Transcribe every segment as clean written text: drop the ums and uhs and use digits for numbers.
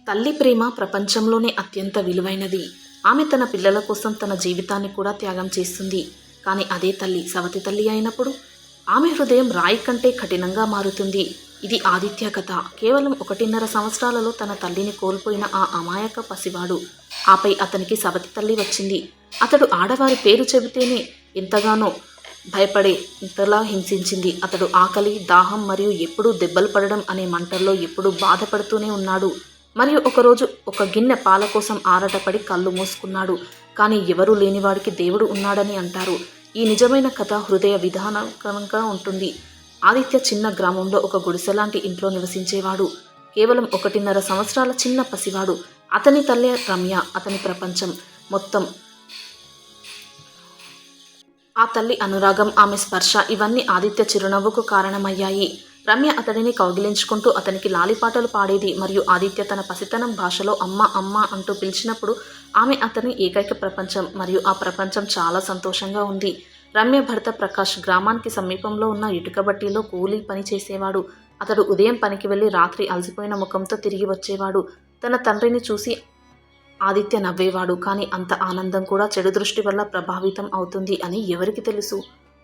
తల్లి ప్రేమ ప్రపంచంలోనే అత్యంత విలువైనది. ఆమె తన పిల్లల కోసం తన జీవితాన్ని కూడా త్యాగం చేస్తుంది. కానీ అదే తల్లి సవతి తల్లి అయినప్పుడు ఆమె హృదయం రాయి కంటే కఠినంగా మారుతుంది. ఇది ఆదిత్య కథ. కేవలం 1.5 సంవత్సరాలలో తన తల్లిని కోల్పోయిన ఆ అమాయక పసివాడు. ఆపై అతనికి సవతి తల్లి వచ్చింది. అతడు ఆడవారి పేరు చెబితేనే ఎంతగానో భయపడే ఇంతలా హింసించింది. అతడు ఆకలి, దాహం మరియు ఎప్పుడూ దెబ్బలు పడడం అనే మంటల్లో ఎప్పుడూ బాధపడుతూనే ఉన్నాడు. మరియు ఒకరోజు ఒక గిన్నె పాల కోసం ఆరాటపడి కళ్ళు మూసుకున్నాడు. కానీ ఎవరూ లేనివాడికి దేవుడు ఉన్నాడని అంటారు. ఈ నిజమైన కథ హృదయ విధానకరంగా ఉంటుంది. ఆదిత్య చిన్న గ్రామంలో ఒక గుడిసెలాంటి ఇంట్లో నివసించేవాడు. కేవలం 1.5 సంవత్సరాల చిన్న పసివాడు. అతని తల్లి రమ్య అతని ప్రపంచం మొత్తం. ఆ తల్లి అనురాగం, ఆమె స్పర్శ ఇవన్నీ ఆదిత్య చిరునవ్వుకు కారణమయ్యాయి. రమ్య అతడిని కౌగిలించుకుంటూ అతనికి లాలిపాటలు పాడేది మరియు ఆదిత్య తన పసితనం భాషలో అమ్మ అమ్మ అంటూ పిలిచినప్పుడు ఆమె అతని ఏకైక ప్రపంచం మరియు ఆ ప్రపంచం చాలా సంతోషంగా ఉంది. రమ్య భర్త ప్రకాష్ గ్రామానికి సమీపంలో ఉన్న ఇటుక బట్టీలో కూలీ పని చేసేవాడు. అతడు ఉదయం పనికి వెళ్ళి రాత్రి అలసిపోయిన ముఖంతో తిరిగి వచ్చేవాడు. తన తండ్రిని చూసి ఆదిత్య నవ్వేవాడు. కానీ అంత ఆనందం కూడా చెడు దృష్టి వల్ల ప్రభావితం అవుతుంది అని ఎవరికి తెలుసు.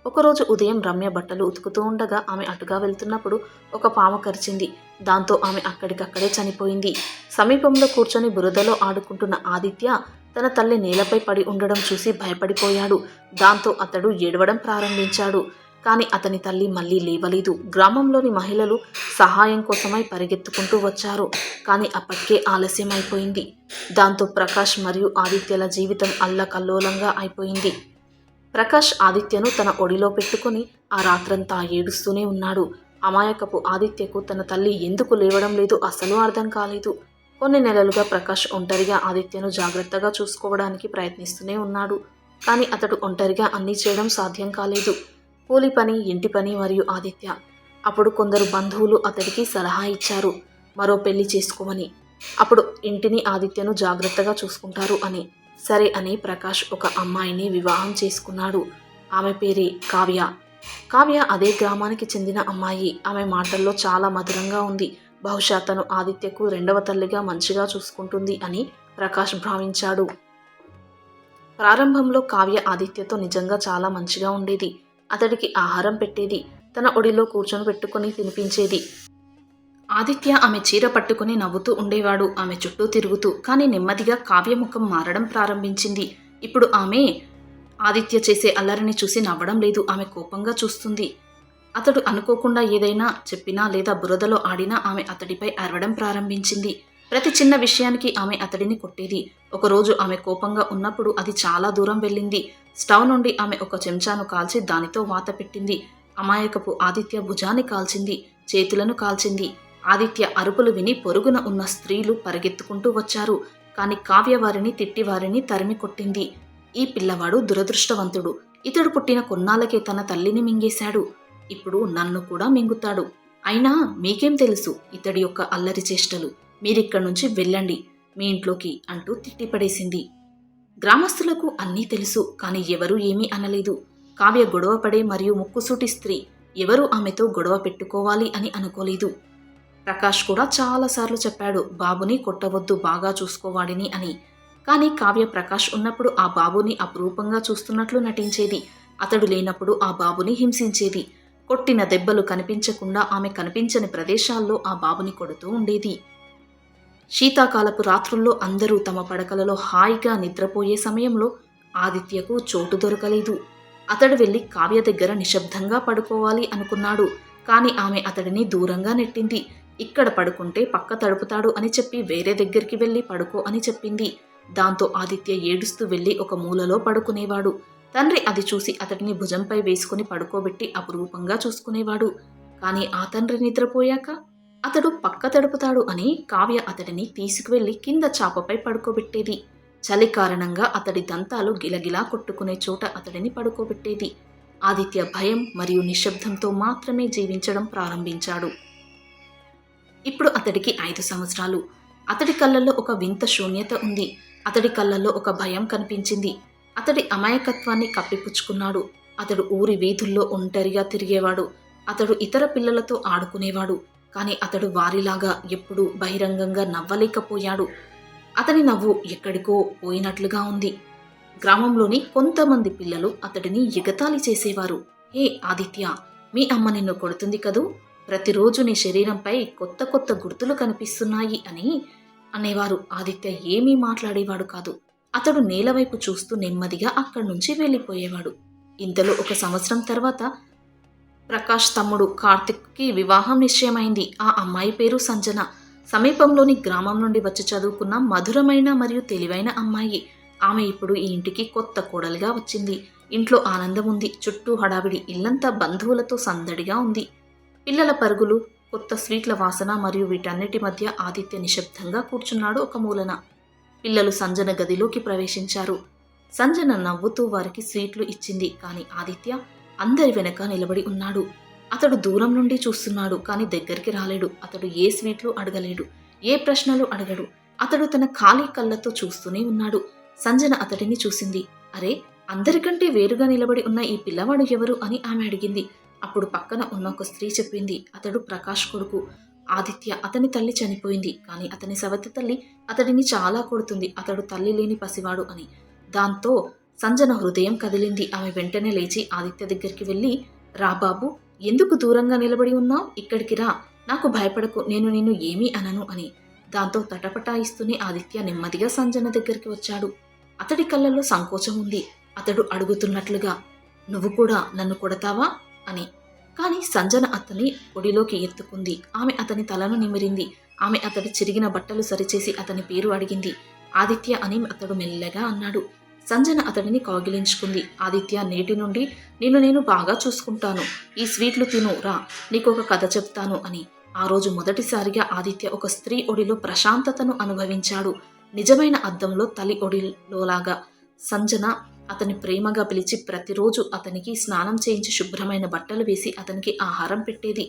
ఒకరోజు ఉదయం రమ్య బట్టలు ఉతుకుతూ ఉండగా ఆమె అటుగా వెళ్తున్నప్పుడు ఒక పాము కరిచింది. దాంతో ఆమె అక్కడికక్కడే చనిపోయింది. సమీపంలో కూర్చొని బురదలో ఆడుకుంటున్న ఆదిత్య తన తల్లి నేలపై పడి ఉండడం చూసి భయపడిపోయాడు. దాంతో అతడు ఏడవడం ప్రారంభించాడు. కానీ అతని తల్లి మళ్ళీ లేవలేదు. గ్రామంలోని మహిళలు సహాయం కోసమై పరిగెత్తుకుంటూ వచ్చారు. కానీ అప్పటికే ఆలస్యం అయిపోయింది. దాంతో ప్రకాష్ మరియు ఆదిత్యల జీవితం అల్లకల్లోలంగా అయిపోయింది. ప్రకాష్ ఆదిత్యను తన ఒడిలో పెట్టుకుని ఆ రాత్రంతా ఏడుస్తూనే ఉన్నాడు. అమాయకపు ఆదిత్యకు తన తల్లి ఎందుకు లేవడం లేదు అసలు అర్థం కాలేదు. కొన్ని నెలలుగా ప్రకాష్ ఒంటరిగా ఆదిత్యను జాగ్రత్తగా చూసుకోవడానికి ప్రయత్నిస్తూనే ఉన్నాడు. కానీ అతడు ఒంటరిగా అన్నీ చేయడం సాధ్యం కాలేదు. కూలి పని, ఇంటి పని మరియు ఆదిత్య. అప్పుడు కొందరు బంధువులు అతడికి సలహా ఇచ్చారు, మరో పెళ్లి చేసుకోమని. అప్పుడు ఇంటిని ఆదిత్యను జాగ్రత్తగా చూసుకుంటారు అని. సరే అని ప్రకాష్ ఒక అమ్మాయిని వివాహం చేసుకున్నాడు. ఆమె పేరే కావ్య. కావ్య అదే గ్రామానికి చెందిన అమ్మాయి. ఆమె మాటల్లో చాలా మధురంగా ఉంది. బహుశా తను ఆదిత్యకు రెండవ తల్లిగా మంచిగా చూసుకుంటుంది అని ప్రకాష్ భావించాడు. ప్రారంభంలో కావ్య ఆదిత్యతో నిజంగా చాలా మంచిగా ఉండేది. అతడికి ఆహారం పెట్టేది, తన ఒడిలో కూర్చొని పెట్టుకుని తినిపించేది. ఆదిత్య ఆమె చీర పట్టుకుని నవ్వుతూ ఉండేవాడు, ఆమె చుట్టూ తిరుగుతూ. కానీ నెమ్మదిగా కావ్య ముఖం మారడం ప్రారంభించింది. ఇప్పుడు ఆమె ఆదిత్య చేసే అల్లరిని చూసి నవ్వడం లేదు, ఆమె కోపంగా చూస్తుంది. అతడు అనుకోకుండా ఏదైనా చెప్పినా లేదా బురదలో ఆడినా ఆమె అతడిపై అరవడం ప్రారంభించింది. ప్రతి చిన్న విషయానికి ఆమె అతడిని కొట్టేది. ఒకరోజు ఆమె కోపంగా ఉన్నప్పుడు అది చాలా దూరం వెళ్ళింది. స్టవ్ నుండి ఆమె ఒక చెంచాను కాల్చి దానితో వాత పెట్టింది. అమాయకపు ఆదిత్య భుజాన్ని కాల్చింది, చేతులను కాల్చింది. ఆదిత్య అరుపులు విని పొరుగున ఉన్న స్త్రీలు పరిగెత్తుకుంటూ వచ్చారు. కానీ కావ్య వారిని తిట్టి వారిని తరిమి కొట్టింది. ఈ పిల్లవాడు దురదృష్టవంతుడు. ఇతడు పుట్టిన కొన్నాళ్ళకే తన తల్లిని మింగేశాడు. ఇప్పుడు నన్ను కూడా మింగుతాడు. అయినా మీకేం తెలుసు ఇతడి యొక్క అల్లరి చేష్టలు? మీరిక్కడి నుంచి వెళ్ళండి మీ ఇంట్లోకి అంటూ తిట్టిపడేసింది. గ్రామస్తులకు అన్నీ తెలుసు, కానీ ఎవరూ ఏమీ అనలేదు. కావ్య గొడవపడే మరియు ముక్కుసూటి స్త్రీ. ఎవరూ ఆమెతో గొడవ పెట్టుకోవాలి అని అనుకోలేదు. ప్రకాష్ కూడా చాలాసార్లు చెప్పాడు, బాబుని కొట్టవద్దు, బాగా చూసుకోవాడిని అని. కానీ కావ్య ప్రకాష్ ఉన్నప్పుడు ఆ బాబుని అపురూపంగా చూస్తున్నట్లు నటించేది. అతడు లేనప్పుడు ఆ బాబుని హింసించేది. కొట్టిన దెబ్బలు కనిపించకుండా ఆమె కనిపించని ప్రదేశాల్లో ఆ బాబుని కొడుతూ ఉండేది. శీతాకాలపు రాత్రుల్లో అందరూ తమ పడకలలో హాయిగా నిద్రపోయే సమయంలో ఆదిత్యకు చోటు దొరకలేదు. అతడు వెళ్ళి కావ్య దగ్గర నిశ్శబ్దంగా పడుకోవాలి అనుకున్నాడు. కానీ ఆమె అతడిని దూరంగా నెట్టింది. ఇక్కడ పడుకుంటే పక్క తడుపుతాడు అని చెప్పి వేరే దగ్గరికి వెళ్ళి పడుకో అని చెప్పింది. దాంతో ఆదిత్య ఏడుస్తూ వెళ్ళి ఒక మూలలో పడుకునేవాడు. తండ్రి అది చూసి అతడిని భుజంపై వేసుకుని పడుకోబెట్టి అపురూపంగా చూసుకునేవాడు. కానీ ఆ తండ్రి నిద్రపోయాక అతడు పక్క తడుపుతాడు అని కావ్య అతడిని తీసుకువెళ్లి కింద చాపపై పడుకోబెట్టేది. చలి కారణంగా అతడి దంతాలు గిలగిలా కొట్టుకునే చోట అతడిని పడుకోబెట్టేది. ఆదిత్య భయం మరియు నిశ్శబ్దంతో మాత్రమే జీవించడం ప్రారంభించాడు. ఇప్పుడు అతడికి 5 సంవత్సరాలు. అతడి కళ్ళల్లో ఒక వింత శూన్యత ఉంది. అతడి కళ్ళల్లో ఒక భయం కనిపించింది. అతడి అమాయకత్వాన్ని కప్పిపుచ్చుకున్నాడు. అతడు ఊరి వీధుల్లో ఒంటరిగా తిరిగేవాడు. అతడు ఇతర పిల్లలతో ఆడుకునేవాడు. కానీ అతడు వారిలాగా ఎప్పుడూ బహిరంగంగా నవ్వలేకపోయాడు. అతని నవ్వు ఎక్కడికో పోయినట్లుగా ఉంది. గ్రామంలోని కొంతమంది పిల్లలు అతడిని ఎగతాళి చేసేవారు. హే ఆదిత్య, మీ అమ్మ నిన్ను కొడుతుంది కదూ, ప్రతిరోజు నీ శరీరంపై కొత్త కొత్త గుర్తులు కనిపిస్తున్నాయి అని అనేవారు. ఆదిత్య ఏమీ మాట్లాడేవాడు కాదు. అతడు నేలవైపు చూస్తూ నెమ్మదిగా అక్కడి నుంచి వెళ్ళిపోయేవాడు. ఇంతలో 1 సంవత్సరం తర్వాత ప్రకాష్ తమ్ముడు కార్తిక్కి వివాహం నిశ్చయమైంది. ఆ అమ్మాయి పేరు సంజన. సమీపంలోని గ్రామం నుండి వచ్చి చదువుకున్న మధురమైన మరియు తెలివైన అమ్మాయి. ఆమె ఇప్పుడు ఈ ఇంటికి కొత్త కోడలిగా వచ్చింది. ఇంట్లో ఆనందం ఉంది. చుట్టూ హడావిడి. ఇల్లంతా బంధువులతో సందడిగా ఉంది. పిల్లల పరుగులు, కొత్త స్వీట్ల వాసన మరియు వీటన్నిటి మధ్య ఆదిత్య నిశ్శబ్దంగా కూర్చున్నాడు ఒక మూలన. పిల్లలు సంజన గదిలోకి ప్రవేశించారు. సంజన నవ్వుతూ వారికి స్వీట్లు ఇచ్చింది. కానీ ఆదిత్య అందరి వెనక నిలబడి ఉన్నాడు. అతడు దూరం నుండి చూస్తున్నాడు, కానీ దగ్గరికి రాలేడు. అతడు ఏ స్వీట్లు అడగలేడు, ఏ ప్రశ్నలు అడగడు. అతడు తన ఖాళీ కళ్ళతో చూస్తూనే ఉన్నాడు. సంజన అతడిని చూసింది. అరే, అందరికంటే వేరుగా నిలబడి ఉన్న ఈ పిల్లవాడు ఎవరు అని ఆమె అడిగింది. అప్పుడు పక్కన ఉన్న ఒక స్త్రీ చెప్పింది, అతడు ప్రకాష్ కొడుకు ఆదిత్య. అతని తల్లి చనిపోయింది, కానీ అతని సవతి తల్లి అతడిని చాలా కొడుతుంది. అతడు తల్లి లేని పసివాడు అని. దాంతో సంజన హృదయం కదిలింది. ఆమె వెంటనే లేచి ఆదిత్య దగ్గరికి వెళ్ళి, రా బాబు, ఎందుకు దూరంగా నిలబడి ఉన్నావు? ఇక్కడికి రా, నాకు భయపడకు, నేను నిన్ను ఏమీ అనను అని. దాంతో తటపటాయిస్తూనే ఆదిత్య నెమ్మదిగా సంజన దగ్గరికి వచ్చాడు. అతడి కళ్ళల్లో సంకోచం ఉంది. అతడు అడుగుతున్నట్లుగా, నువ్వు కూడా నన్ను కొడతావా అని. కానీ సంజన అతని ఒడిలోకి ఎత్తుకుంది. ఆమె అతని తలను నిమిరింది. ఆమె అతడి చిరిగిన బట్టలు సరిచేసి అతని పేరు అడిగింది. ఆదిత్య అని అతడు మెల్లగా అన్నాడు. సంజన అతడిని కౌగిలించుకుంది. ఆదిత్య, నేటి నుండి నిన్ను నేను బాగా చూసుకుంటాను. ఈ స్వీట్లు తిను, రా, నీకొక కథ చెప్తాను అని. ఆ రోజు మొదటిసారిగా ఆదిత్య ఒక స్త్రీ ఒడిలో ప్రశాంతతను అనుభవించాడు. నిజమైన అద్దంలో తల్లి ఒడిలోలాగా. సంజన అతని ప్రేమగా పిలిచి ప్రతిరోజు అతనికి స్నానం చేయించి శుభ్రమైన బట్టలు వేసి అతనికి ఆహారం పెట్టేది.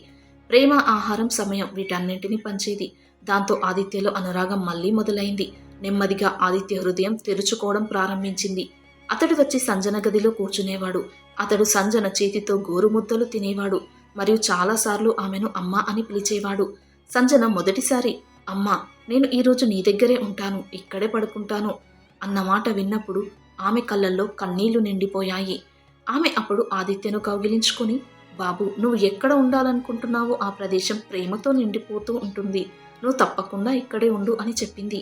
ప్రేమ, ఆహారం, సమయం వీటన్నింటినీ పంచేది. దాంతో ఆదిత్యలో అనురాగం మళ్లీ మొదలైంది. నెమ్మదిగా ఆదిత్య హృదయం తెరుచుకోవడం ప్రారంభించింది. అతడు వచ్చి సంజన గదిలో కూర్చునేవాడు. అతడు సంజన చేతితో గోరుముద్దలు తినేవాడు మరియు చాలాసార్లు ఆమెను అమ్మ అని పిలిచేవాడు. సంజన మొదటిసారి, అమ్మా, నేను ఈరోజు నీ దగ్గరే ఉంటాను, ఇక్కడే పడుకుంటాను అన్నమాట విన్నప్పుడు ఆమె కళ్ళల్లో కన్నీళ్లు నిండిపోయాయి. ఆమె అప్పుడు ఆదిత్యను కౌగిలించుకొని, బాబు, నువ్వు ఎక్కడ ఉండాలనుకుంటున్నావో ఆ ప్రదేశం ప్రేమతో నిండిపోతూ ఉంటుంది. నువ్వు తప్పకుండా ఇక్కడే ఉండు అని చెప్పింది.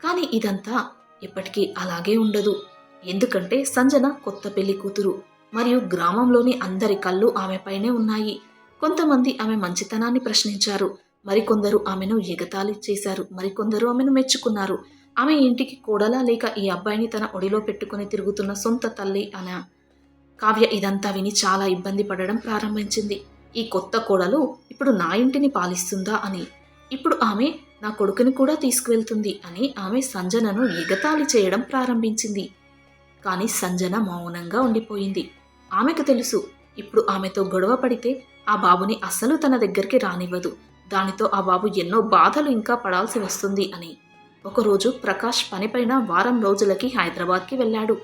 కానీ ఇదంతా ఇప్పటికీ అలాగే ఉండదు. ఎందుకంటే సంజన కొత్త పెళ్లి కూతురు మరియు గ్రామంలోని అందరి కళ్ళు ఆమెపైనే ఉన్నాయి. కొంతమంది ఆమె మంచితనాన్ని ప్రశ్నించారు, మరికొందరు ఆమెను ఎగతాళి చేశారు, మరికొందరు ఆమెను మెచ్చుకున్నారు. ఆమె ఇంటికి కోడలా లేక ఈ అబ్బాయిని తన ఒడిలో పెట్టుకుని తిరుగుతున్న సొంత తల్లి అన. కావ్య ఇదంతా విని చాలా ఇబ్బంది పడడం ప్రారంభించింది. ఈ కొత్త కోడలు ఇప్పుడు నా ఇంటిని పాలిస్తుందా అని, ఇప్పుడు ఆమె నా కొడుకుని కూడా తీసుకువెళ్తుంది అని ఆమె సంజనను ఎగతాళి చేయడం ప్రారంభించింది. కానీ సంజన మౌనంగా ఉండిపోయింది. ఆమెకు తెలుసు, ఇప్పుడు ఆమెతో గొడవ పడితే ఆ బాబుని అస్సలు తన దగ్గరికి రానివ్వదు. దానితో ఆ బాబు ఎన్నో బాధలు ఇంకా పడాల్సి వస్తుంది అని. ఒకరోజు ప్రకాష్ పనిపైన వారం రోజులకి హైదరాబాద్కి వెళ్ళాడు.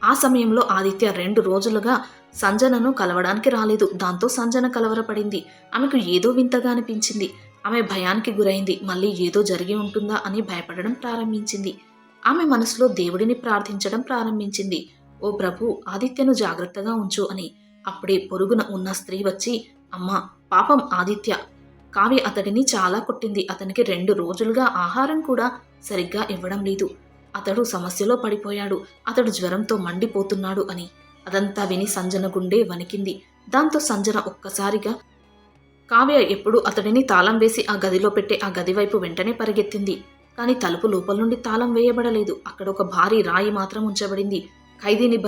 ఆ సమయంలో ఆదిత్య 2 రోజులుగా సంజనను కలవడానికి రాలేదు. దాంతో సంజన కలవరపడింది. ఆమెకు ఏదో వింతగా అనిపించింది. ఆమె భయానికి గురైంది. మళ్ళీ ఏదో జరిగి ఉంటుందా అని భయపడడం ప్రారంభించింది. ఆమె మనసులో దేవుడిని ప్రార్థించడం ప్రారంభించింది. ఓ ప్రభు, ఆదిత్యను జాగ్రత్తగా ఉంచు అని. అప్పుడే పొరుగున ఉన్న స్త్రీ వచ్చి, అమ్మా, పాపం ఆదిత్య, కావ్య అతడిని చాలా కొట్టింది. అతనికి 2 రోజులుగా ఆహారం కూడా సరిగ్గా ఇవ్వడం లేదు. అతడు సమస్యలో పడిపోయాడు. అతడు జ్వరంతో మండిపోతున్నాడు అని. అదంతా విని సంజన గుండె వణికింది. దాంతో సంజన ఒక్కసారిగా కావ్య ఎప్పుడు అతడిని తాళం వేసి ఆ గదిలో పెట్టే ఆ గది వైపు వెంటనే పరిగెత్తింది. కానీ తలుపు లోపల నుండి తాళం వేయబడలేదు. అక్కడ ఒక భారీ రాయి మాత్రం ఉంచబడింది. ఖైదీని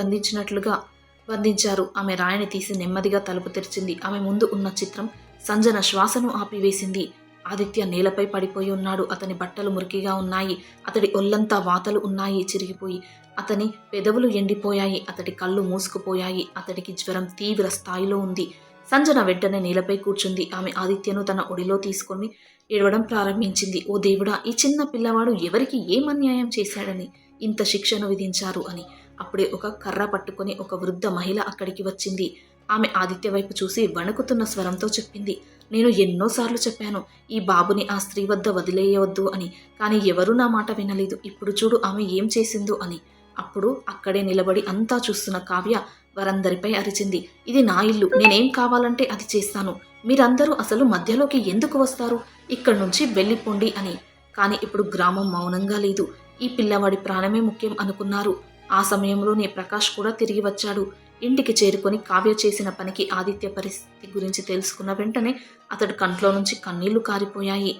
బంధించారు. ఆమె రాయిని తీసి నెమ్మదిగా తలుపు తెరిచింది. ఆమె ముందు ఉన్న చిత్రం సంజన శ్వాసను ఆపివేసింది. ఆదిత్య నేలపై పడిపోయి ఉన్నాడు. అతని బట్టలు మురికిగా ఉన్నాయి. అతడి ఒళ్ళంతా వాతలు ఉన్నాయి, చిరిగిపోయి. అతని పెదవులు ఎండిపోయాయి. అతడి కళ్ళు మూసుకుపోయాయి. అతడికి జ్వరం తీవ్ర స్థాయిలో ఉంది. సంజన వెంటనే నేలపై కూర్చుంది. ఆమె ఆదిత్యను తన ఒడిలో తీసుకొని ఏడవడం ప్రారంభించింది. ఓ దేవుడా, ఈ చిన్న పిల్లవాడు ఎవరికి ఏం అన్యాయం చేశాడని ఇంత శిక్షను విధించారు అని. అప్పుడే ఒక కర్ర పట్టుకొని ఒక వృద్ధ మహిళ అక్కడికి వచ్చింది. ఆమె ఆదిత్య వైపు చూసి వణుకుతున్న స్వరంతో చెప్పింది. నేను ఎన్నోసార్లు చెప్పాను ఈ బాబుని ఆ స్త్రీ వద్ద వదిలేయవద్దు అని, కానీ ఎవరూ నా మాట వినలేదు. ఇప్పుడు చూడు ఆమె ఏం చేసిందో అని. అప్పుడు అక్కడే నిలబడి అంతా చూస్తున్న కావ్య వారందరిపై అరిచింది. ఇది నా ఇల్లు, నేనేం కావాలంటే అది చేస్తాను. మీరందరూ అసలు మధ్యలోకి ఎందుకు వస్తారు? ఇక్కడి నుంచి వెళ్ళిపోండి అని. కానీ ఇప్పుడు గ్రామం మౌనంగా లేదు. ఈ పిల్లవాడి ప్రాణమే ముఖ్యం అనుకున్నారు. ఆ సమయంలోనే ప్రకాష్ కూడా తిరిగి వచ్చాడు. ఇంటికి చేరుకొని కావ్య చేసిన పనికి ఆదిత్య పరిస్థితి గురించి తెలుసుకున్న వెంటనే అతడు కంట్లో నుంచి కన్నీళ్లు కారిపోయాయి.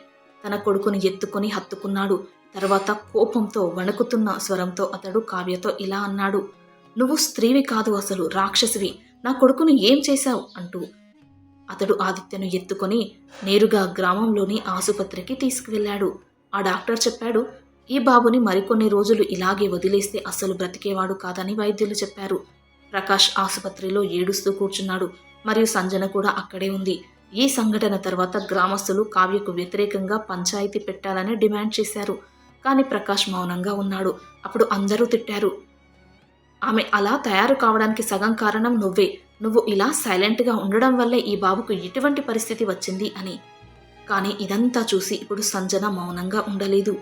తన కొడుకుని ఎత్తుకొని హత్తుకున్నాడు. తర్వాత కోపంతో వణుకుతున్న స్వరంతో అతడు కావ్యతో ఇలా అన్నాడు. నువ్వు స్త్రీవి కాదు, అసలు రాక్షసివి. నా కొడుకును ఏం చేశావు అంటూ అతడు ఆదిత్యను ఎత్తుకొని నేరుగా గ్రామంలోని ఆసుపత్రికి తీసుకువెళ్లాడు. ఆ డాక్టర్ చెప్పాడు, ఈ బాబుని మరికొన్ని రోజులు ఇలాగే వదిలేస్తే అస్సలు బ్రతికేవాడు కాదని వైద్యులు చెప్పారు. ప్రకాష్ ఆసుపత్రిలో ఏడుస్తూ కూర్చున్నాడు. మరియు సంజన కూడా అక్కడే ఉంది. ఈ సంఘటన తర్వాత గ్రామస్తులు కావ్యకు వ్యతిరేకంగా పంచాయతీ పెట్టాలని డిమాండ్ చేశారు. కానీ ప్రకాష్ మౌనంగా ఉన్నాడు. అప్పుడు అందరూ తిట్టారు. ఆమె అలా తయారు కావడానికి సగం కారణం నువ్వే. నువ్వు ఇలా సైలెంట్గా ఉండడం వల్లే ఈ బాబుకు ఇటువంటి పరిస్థితి వచ్చింది అని. కానీ ఇదంతా చూసి ఇప్పుడు సంజన మౌనంగా ఉండలేదు.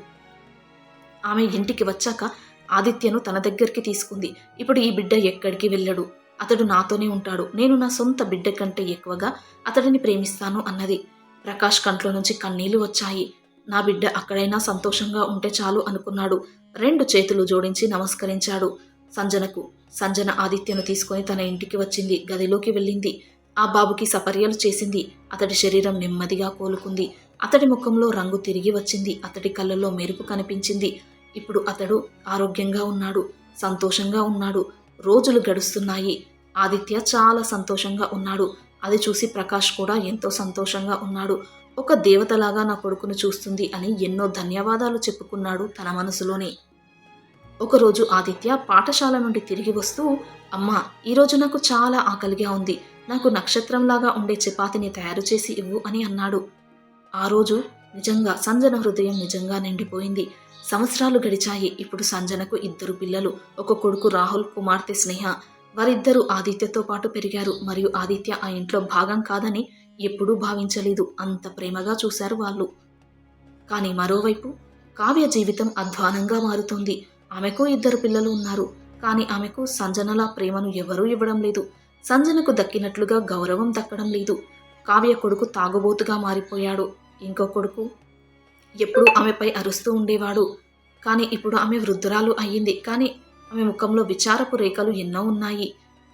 ఆమె ఇంటికి వచ్చాక ఆదిత్యను తన దగ్గరికి తీసుకుంది. ఇప్పుడు ఈ బిడ్డ ఎక్కడికి వెళ్ళడు, అతడు నాతోనే ఉంటాడు. నేను నా సొంత బిడ్డ కంటే ఎక్కువగా అతడిని ప్రేమిస్తాను అన్నది. ప్రకాష్ కంట్లో నుంచి కన్నీళ్లు వచ్చాయి. నా బిడ్డ అక్కడైనా సంతోషంగా ఉంటే చాలు అనుకున్నాడు. 2 చేతులు జోడించి నమస్కరించాడు సంజనకు. సంజన ఆదిత్యను తీసుకొని తన ఇంటికి వచ్చింది. గదిలోకి వెళ్ళింది. ఆ బాబుకి సపర్యలు చేసింది. అతడి శరీరం నెమ్మదిగా కోలుకుంది. అతడి ముఖంలో రంగు తిరిగి వచ్చింది. అతడి కళ్ళల్లో మెరుపు కనిపించింది. ఇప్పుడు అతడు ఆరోగ్యంగా ఉన్నాడు, సంతోషంగా ఉన్నాడు. రోజులు గడుస్తున్నాయి. ఆదిత్య చాలా సంతోషంగా ఉన్నాడు. అది చూసి ప్రకాష్ కూడా ఎంతో సంతోషంగా ఉన్నాడు. ఒక దేవతలాగా నా కొడుకును చూస్తుంది అని ఎన్నో ధన్యవాదాలు చెప్పుకున్నాడు తన మనసులోనే. ఒకరోజు ఆదిత్య పాఠశాల నుండి తిరిగి వస్తూ, అమ్మా, ఈరోజు నాకు చాలా ఆకలిగా ఉంది. నాకు నక్షత్రంలాగా ఉండే చపాతిని తయారు చేసి ఇవ్వు అని అన్నాడు. ఆ రోజు నిజంగా సంజన హృదయం నిజంగా నిండిపోయింది. సంవత్సరాలు గడిచాయి. ఇప్పుడు సంజనకు 2 పిల్లలు. ఒక కొడుకు రాహుల్, కుమార్తె స్నేహ. వారిద్దరూ ఆదిత్యతో పాటు పెరిగారు. మరియు ఆదిత్య ఆ ఇంట్లో భాగం కాదని ఎప్పుడూ భావించలేదు. అంత ప్రేమగా చూశారు వాళ్ళు. కానీ మరోవైపు కావ్య జీవితం అధ్వానంగా మారుతోంది. ఆమెకు 2 పిల్లలు ఉన్నారు. కానీ ఆమెకు సంజనలా ప్రేమను ఎవరూ ఇవ్వడం లేదు. సంజనకు దక్కినట్లుగా గౌరవం దక్కడం లేదు. కావ్య కొడుకు తాగుబోతుగా మారిపోయాడు. ఇంకో కొడుకు ఎప్పుడూ ఆమెపై అరుస్తూ ఉండేవాడు. కానీ ఇప్పుడు ఆమె వృద్ధురాలు అయ్యింది. కానీ ఆమె ముఖంలో విచారపు రేఖలు ఎన్నో ఉన్నాయి.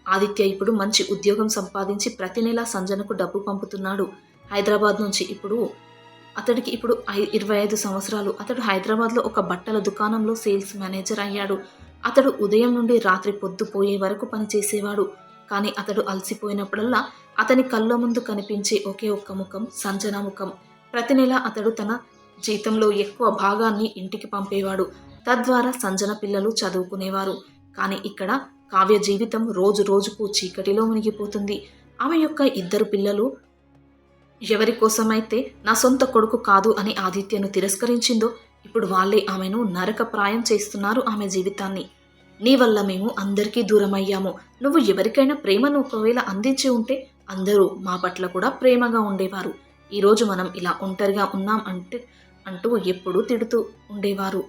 ఆదిత్య ఇప్పుడు మంచి ఉద్యోగం సంపాదించి ప్రతి నెలా సంజనకు డబ్బు పంపుతున్నాడు. హైదరాబాద్ నుంచి అతడికి ఇప్పుడు 25 సంవత్సరాలు. అతడు హైదరాబాద్లో ఒక బట్టల దుకాణంలో సేల్స్ మేనేజర్ అయ్యాడు. అతడు ఉదయం నుండి రాత్రి పొద్దుపోయే వరకు పనిచేసేవాడు. కానీ అతడు అలసిపోయినప్పుడల్లా అతని కళ్ళ ముందు కనిపించే ఒకే ఒక్క ముఖం సంజన ముఖం. ప్రతి నెల అతడు తన జీతంలో ఎక్కువ భాగాన్ని ఇంటికి పంపేవాడు. తద్వారా సంజన పిల్లలు చదువుకునేవారు. కానీ ఇక్కడ కావ్య జీవితం రోజు రోజుకు చీకటిలో మునిగిపోతుంది. ఆమె యొక్క 2 పిల్లలు ఎవరి కోసమైతే నా సొంత కొడుకు కాదు అని ఆదిత్యను తిరస్కరించిందో ఇప్పుడు వాళ్ళే ఆమెను నరకప్రాయం చేస్తున్నారు. ఆమె జీవితాన్ని. నీ వల్ల మేము అందరికీ దూరమయ్యాము. నువ్వు ఎవరికైనా ప్రేమను ఒకవేళ అందించి ఉంటే అందరూ మా పట్ల కూడా ప్రేమగా ఉండేవారు. ఈరోజు మనం ఇలా ఒంటరిగా ఉన్నాం అంటూ ఎప్పుడూ తిడుతూ ఉండేవారు.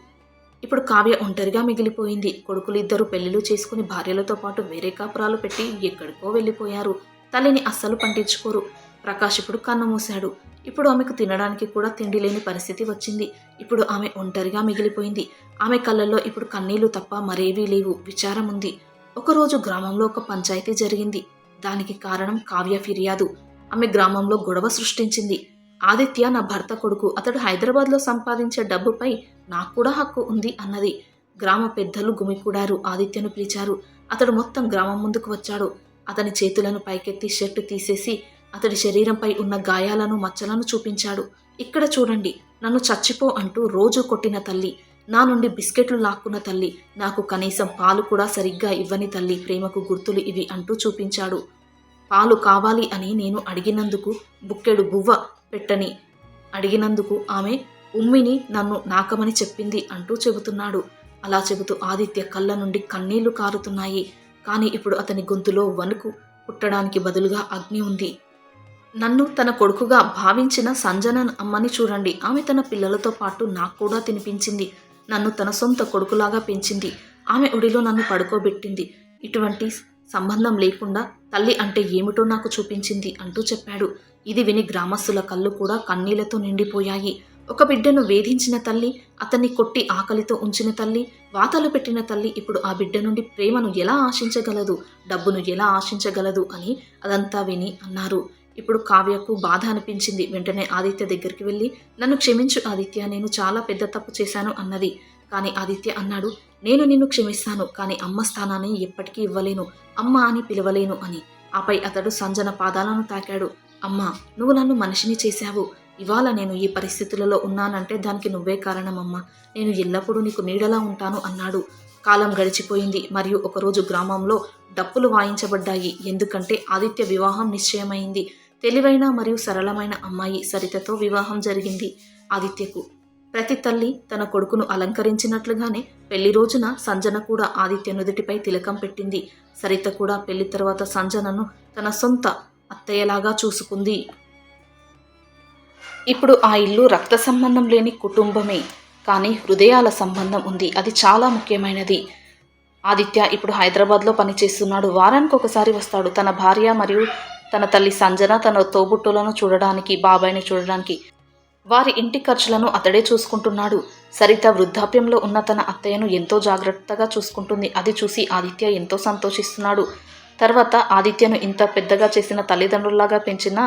ఇప్పుడు కావ్య ఒంటరిగా మిగిలిపోయింది. కొడుకులు 2 పెళ్లిళ్ళు చేసుకుని భార్యలతో పాటు వేరే కాపురాలు పెట్టి ఎక్కడికో వెళ్ళిపోయారు. తల్లిని అస్సలు పట్టించుకోరు. ప్రకాష్ ఇప్పుడు కన్ను మూశాడు. ఇప్పుడు ఆమెకు తినడానికి కూడా తిండి లేని పరిస్థితి వచ్చింది. ఇప్పుడు ఆమె ఒంటరిగా మిగిలిపోయింది. ఆమె కళ్ళల్లో ఇప్పుడు కన్నీళ్లు తప్ప మరేవీ లేవు. విచారం ఉంది. ఒకరోజు గ్రామంలో ఒక పంచాయతీ జరిగింది. దానికి కారణం కావ్య ఫిర్యాదు. ఆమె గ్రామంలో గొడవ సృష్టించింది. ఆదిత్య నా భర్త కొడుకు. అతడు హైదరాబాద్లో సంపాదించే డబ్బుపై నాకు కూడా హక్కు ఉంది అన్నది. గ్రామ పెద్దలు గుమికూడారు. ఆదిత్యను పిలిచారు. అతడు మొత్తం గ్రామం ముందుకు వచ్చాడు. అతని చేతులను పైకెత్తి షర్టు తీసేసి అతడి శరీరంపై ఉన్న గాయాలను మచ్చలను చూపించాడు. ఇక్కడ చూడండి, నన్ను చచ్చిపో అంటూ రోజూ కొట్టిన తల్లి, నా నుండి బిస్కెట్లు లాక్కున్న తల్లి, నాకు కనీసం పాలు కూడా సరిగ్గా ఇవ్వని తల్లి ప్రేమకు గుర్తులు ఇవి అంటూ చూపించాడు. పాలు కావాలి అని నేను అడిగినందుకు బుక్కెడు బువ్వ పెట్టని అడిగినందుకు ఆమె ఉమ్మిని నన్ను నాకమని చెప్పింది అంటూ చెబుతున్నాడు. అలా చెబుతూ ఆదిత్య కళ్ళ నుండి కన్నీళ్లు కారుతున్నాయి. కానీ ఇప్పుడు అతని గొంతులో వణుకు పుట్టడానికి బదులుగా అగ్ని ఉంది. నన్ను తన కొడుకుగా భావించిన సంజన అమ్మని చూడండి. ఆమె తన పిల్లలతో పాటు నాకు కూడా తినిపించింది. నన్ను తన సొంత కొడుకులాగా పెంచింది. ఆమె ఒడిలో నన్ను పడుకోబెట్టింది. ఇటువంటి సంబంధం లేకుండా తల్లి అంటే ఏమిటో నాకు చూపించింది అంటూ చెప్పాడు. ఇది విని గ్రామస్తుల కళ్ళు కూడా కన్నీళ్లతో నిండిపోయాయి. ఒక బిడ్డను వేధించిన తల్లి, అతన్ని కొట్టి ఆకలితో ఉంచిన తల్లి, వాతలు పెట్టిన తల్లి ఇప్పుడు ఆ బిడ్డ నుండి ప్రేమను ఎలా ఆశించగలదు, డబ్బును ఎలా ఆశించగలదు అని అదంతా విని అన్నారు. ఇప్పుడు కావ్యకు బాధ అనిపించింది. వెంటనే ఆదిత్య దగ్గరికి వెళ్ళి, నన్ను క్షమించు ఆదిత్య, నేను చాలా పెద్ద తప్పు చేశాను అన్నది. కానీ ఆదిత్య అన్నాడు, నేను నిన్ను క్షమిస్తాను, కానీ అమ్మ స్థానాన్ని ఎప్పటికీ ఇవ్వలేను, అమ్మ అని పిలవలేను అని. ఆపై అతడు సంజన పాదాలను తాకాడు. అమ్మా, నువ్వు నన్ను మనిషిని చేశావు. ఇవాళ నేను ఈ పరిస్థితులలో ఉన్నానంటే దానికి నువ్వే కారణమమ్మా. నేను ఎల్లప్పుడూ నీకు నీడలా ఉంటాను అన్నాడు. కాలం గడిచిపోయింది మరియు ఒకరోజు గ్రామంలో డప్పులు వాయించబడ్డాయి. ఎందుకంటే ఆదిత్య వివాహం నిశ్చయమైంది. తెలివైన మరియు సరళమైన అమ్మాయి సరితతో వివాహం జరిగింది ఆదిత్యకు. ప్రతి తల్లి తన కొడుకును అలంకరించినట్లుగానే పెళ్లి రోజున సంజన కూడా ఆదిత్య నుదుటిపై తిలకం పెట్టింది. సరిత కూడా పెళ్లి తర్వాత సంజనను తన సొంత అత్తయ్యలాగా చూసుకుంది. ఇప్పుడు ఆ ఇల్లు రక్త సంబంధం లేని కుటుంబమే, కానీ హృదయాల సంబంధం ఉంది. అది చాలా ముఖ్యమైనది. ఆదిత్య ఇప్పుడు హైదరాబాద్లో పనిచేస్తున్నాడు. వారానికి ఒకసారి వస్తాడు. తన భార్య మరియు తన తల్లి సంజన, తన తోబుట్టులను చూడడానికి, బాబాయిని చూడడానికి. వారి ఇంటి ఖర్చులను అతడే చూసుకుంటున్నాడు. సరిత వృద్ధాప్యంలో ఉన్న తన అత్తయ్యను ఎంతో జాగ్రత్తగా చూసుకుంటుంది. అది చూసి ఆదిత్య ఎంతో సంతోషిస్తున్నాడు. తర్వాత ఆదిత్యను ఇంత పెద్దగా చేసిన తల్లిదండ్రుల్లాగా పెంచిన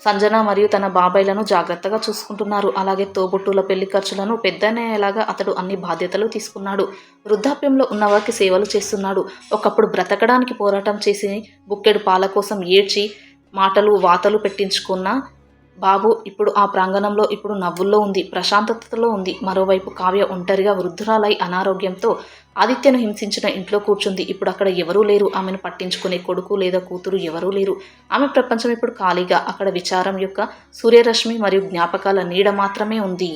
సంజన మరియు తన బాబాయిలను జాగ్రత్తగా చూసుకుంటున్నారు. అలాగే తోబుట్టుల పెళ్లి ఖర్చులను పెద్దనేలాగా అతడు అన్ని బాధ్యతలు తీసుకున్నాడు. వృద్ధాప్యంలో ఉన్నవారికి సేవలు చేస్తున్నాడు. ఒకప్పుడు బ్రతకడానికి పోరాటం చేసి బుక్కెడు పాల కోసం ఏడ్చి మాటలు వాతలు పెట్టించుకున్న బాబు ఇప్పుడు ఆ ప్రాంగణంలో ఇప్పుడు నవ్వుల్లో ఉంది, ప్రశాంతతలో ఉంది. మరోవైపు కావ్య ఒంటరిగా వృద్ధురాలై అనారోగ్యంతో ఆదిత్యను హింసించిన ఇంట్లో కూర్చుంది. ఇప్పుడు అక్కడ ఎవరూ లేరు. ఆమెను పట్టించుకునే కొడుకు లేదా కూతురు ఎవరూ లేరు. ఆమె ప్రపంచం ఇప్పుడు ఖాళీగా, అక్కడ విచారం యొక్క సూర్యరశ్మి మరియు జ్ఞాపకాల నీడ మాత్రమే ఉంది.